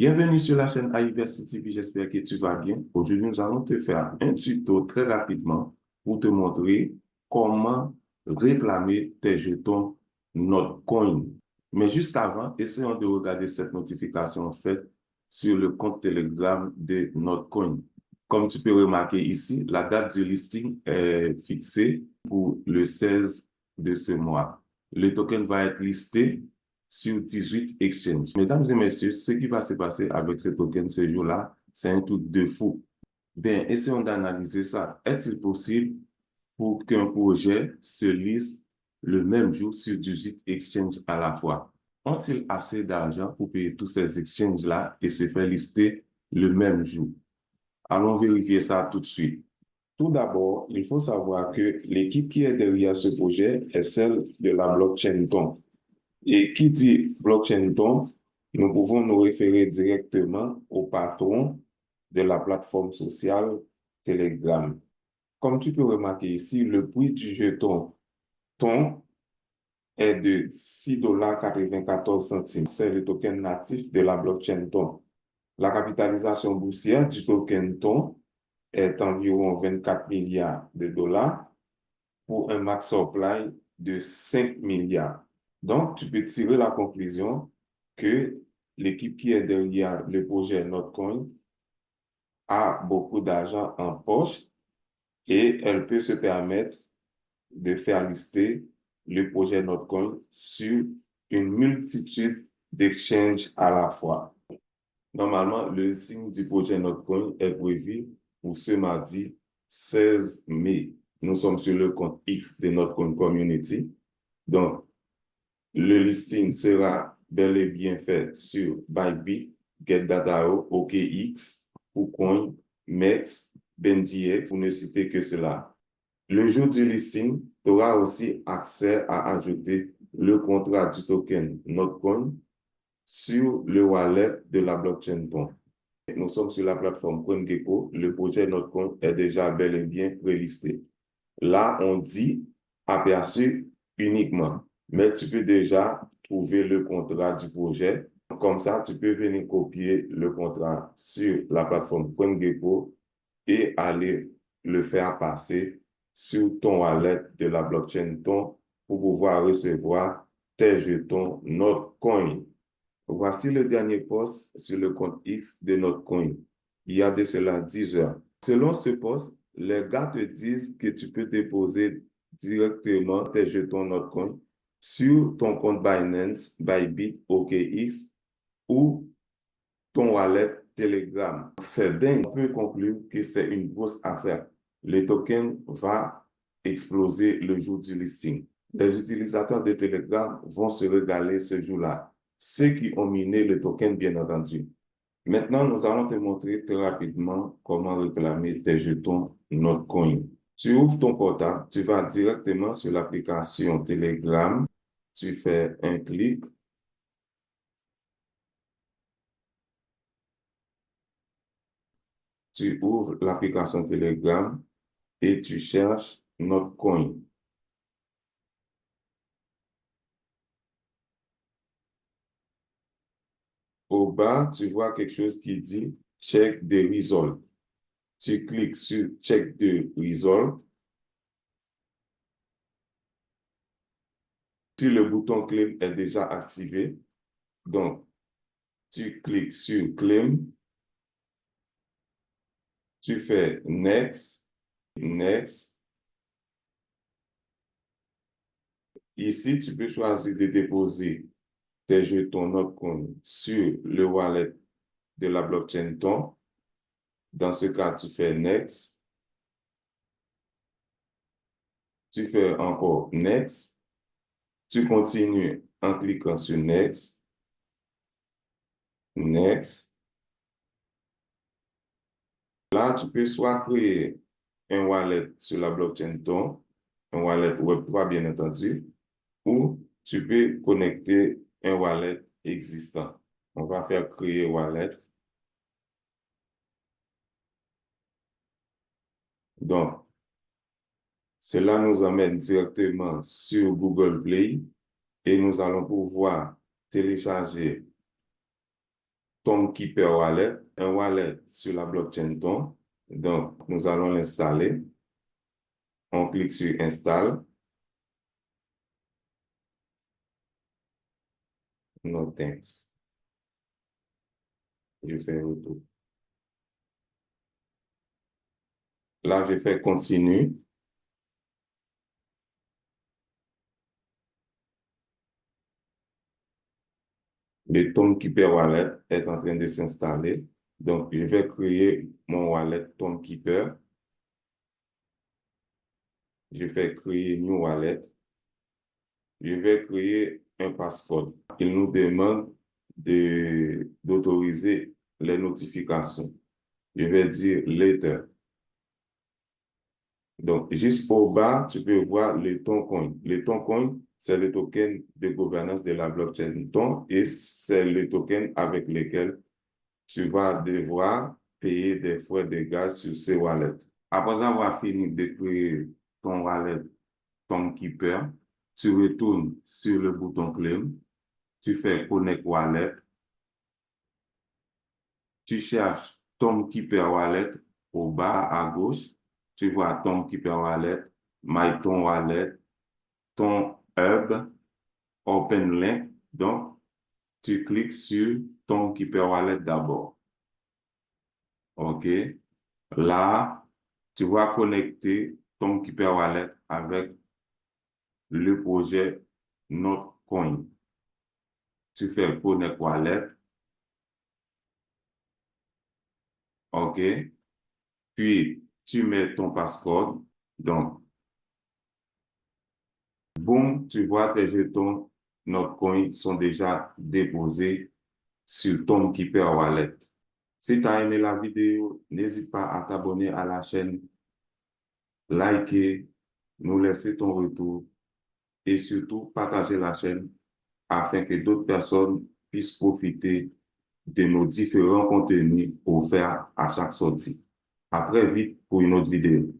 Bienvenue sur la chaîne iVersity TV, j'espère que tu vas bien. Aujourd'hui, nous allons te faire un tuto très rapidement pour te montrer comment réclamer tes jetons Notcoin. Mais juste avant, essayons de regarder cette notification faite sur le compte Telegram de Notcoin. Comme tu peux remarquer ici, la date du listing est fixée pour le 16 de ce mois. Le token va être listé sur 18 exchanges. Mesdames et messieurs, ce qui va se passer avec ce token ce jour-là, c'est un truc de fou. Bien, essayons d'analyser ça. Est-il possible pour qu'un projet se liste le même jour sur 18 exchanges à la fois? Ont-ils assez d'argent pour payer tous ces exchanges-là et se faire lister le même jour? Allons vérifier ça tout de suite. Tout d'abord, il faut savoir que l'équipe qui est derrière ce projet est celle de la blockchain Ton. Et qui dit blockchain Ton, nous pouvons nous référer directement au patron de la plateforme sociale Telegram. Comme tu peux remarquer ici, le prix du jeton Ton est de 6,94 $. C'est le token natif de la blockchain Ton. La capitalisation boursière du token Ton est environ 24 milliards de dollars pour un max supply de 5 milliards. Donc, tu peux tirer la conclusion que l'équipe qui est derrière le projet Notcoin a beaucoup d'argent en poche et elle peut se permettre de faire lister le projet Notcoin sur une multitude d'exchanges à la fois. Normalement, le signe du projet Notcoin est prévu pour ce mardi 16 mai. Nous sommes sur le compte X de Notcoin Community. Donc, le listing sera bel et bien fait sur Bybit, GetDatao, OKX, KuCoin, MEX, BenjiX, pour ne citer que cela. Le jour du listing, tu auras aussi accès à ajouter le contrat du token Notcoin sur le wallet de la blockchain Ton. Nous sommes sur la plateforme CoinGecko. Le projet Notcoin est déjà bel et bien prélisté. Là, on dit aperçu uniquement, mais tu peux déjà trouver le contrat du projet. Comme ça, tu peux venir copier le contrat sur la plateforme CoinGecko et aller le faire passer sur ton wallet de la blockchain Ton pour pouvoir recevoir tes jetons Notcoin. Voici le dernier post sur le compte X de Notcoin. Il y a de cela 10 heures. Selon ce post, les gars te disent que tu peux déposer directement tes jetons Notcoin sur ton compte Binance, Bybit, OKX ou ton wallet Telegram. C'est dingue. On peut conclure que c'est une grosse affaire. Le token va exploser le jour du listing. Les utilisateurs de Telegram vont se régaler ce jour-là. Ceux qui ont miné le token, bien entendu. Maintenant, nous allons te montrer très rapidement comment réclamer tes jetons Notcoin. Tu ouvres ton portable, tu vas directement sur l'application Telegram, tu fais un clic, tu ouvres l'application Telegram et tu cherches Notcoin. Au bas, tu vois quelque chose qui dit Check the result. Tu cliques sur Check the result. Si le bouton Claim est déjà activé, donc tu cliques sur Claim, tu fais Next, Next. Ici, tu peux choisir de déposer tes jetons Notcoin sur le wallet de la blockchain Ton. Dans ce cas, tu fais Next. Tu fais encore Next. Tu continues en cliquant sur Next. Next. Là, tu peux soit créer un wallet sur la blockchain Ton, un wallet Web3 bien entendu, ou tu peux connecter un wallet existant. On va faire créer wallet. Donc, cela nous emmène directement sur Google Play et nous allons pouvoir télécharger TonKeeper Wallet, un wallet sur la blockchain Ton. Donc, nous allons l'installer. On clique sur Install. No thanks. Je fais retour. Là, je fais continue. Le TonKeeper Wallet est en train de s'installer. Donc, je vais créer mon wallet TonKeeper. Je fais créer New Wallet. Je vais créer un passcode. Il nous demande d'autoriser les notifications. Je vais dire Later. Donc, juste au bas, tu peux voir le Toncoin. Le Toncoin, c'est le token de gouvernance de la blockchain Ton et c'est le token avec lequel tu vas devoir payer des frais de gaz sur ces wallets. Après avoir fini de créer ton wallet TonKeeper, tu retournes sur le bouton Claim, tu fais Connect Wallet, tu cherches TonKeeper Wallet au bas à gauche, tu vois TonKeeper Wallet, MyTon Wallet, ton hub, Open Link. Donc, tu cliques sur TonKeeper Wallet d'abord. OK. Là, tu vas connecter TonKeeper Wallet avec le projet Notcoin. Tu fais Connect Wallet. OK. Puis, tu mets ton passcode. Donc, boum, tu vois tes jetons Notcoin sont déjà déposés sur TonKeeper Wallet. Si tu as aimé la vidéo, n'hésite pas à t'abonner à la chaîne, liker, nous laisser ton retour et surtout partager la chaîne afin que d'autres personnes puissent profiter de nos différents contenus offerts à chaque sortie. À très vite pour une autre vidéo.